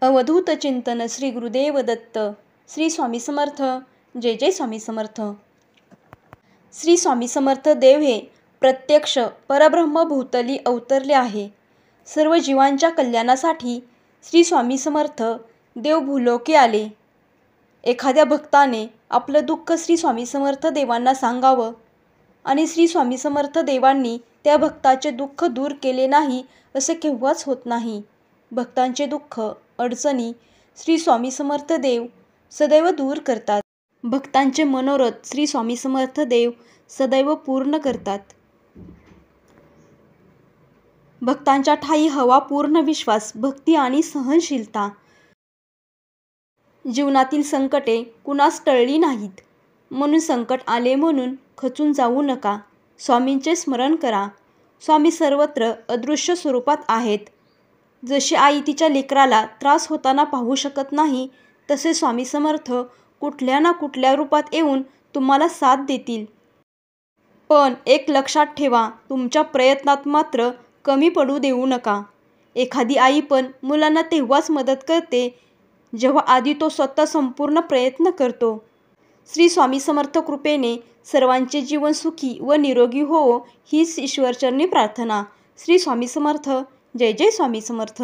अवधूत चिंतन श्री गुरुदेव दत्त. श्री स्वामी समर्थ. जय जय स्वामी समर्थ. श्री स्वामी समर्थ देव हे प्रत्यक्ष परब्रह्म भूतली अवतरले आहे. सर्व जीवांच्या कल्याणासाठी श्री स्वामी समर्थ देव भूलोकी आले. एखाद्या भक्ताने आपलं दुःख श्री स्वामी समर्थ देवांना सांगावं आणि श्री स्वामी समर्थ देवांनी त्या भक्ताचे दुःख दूर केले नाही असे केव्हाच होत नाही. भक्तांचे दुःख अडचणी श्री स्वामी समर्थ देव सदैव दूर करतात. भक्तांचे मनोरथ श्री स्वामी समर्थ देव सदैव पूर्ण करतात. भक्तांच्या ठायी हवा पूर्ण विश्वास, भक्ती आणि सहनशीलता. जीवनातील संकटे कुणास टळली नाहीत, म्हणून संकट आले म्हणून खचून जाऊ नका. स्वामींचे स्मरण करा. स्वामी सर्वत्र अदृश्य स्वरूपात आहेत. जशी आई तिच्या लेकराला त्रास होताना पाहू शकत नाही, तसे स्वामी समर्थ कुठल्या ना कुठल्या रूपात येऊन तुम्हाला साथ देतील. पण एक लक्षात ठेवा, तुमच्या प्रयत्नात मात्र कमी पडू देऊ नका. एखादी आई पण मुलांना तेव्हाच मदत करते जेव्हा आधी तो स्वतः संपूर्ण प्रयत्न करतो. श्री स्वामी समर्थ कृपेने सर्वांचे जीवन सुखी व निरोगी होवो हीच ईश्वरचरणी प्रार्थना. श्री स्वामी समर्थ. जय जय स्वामी समर्थ.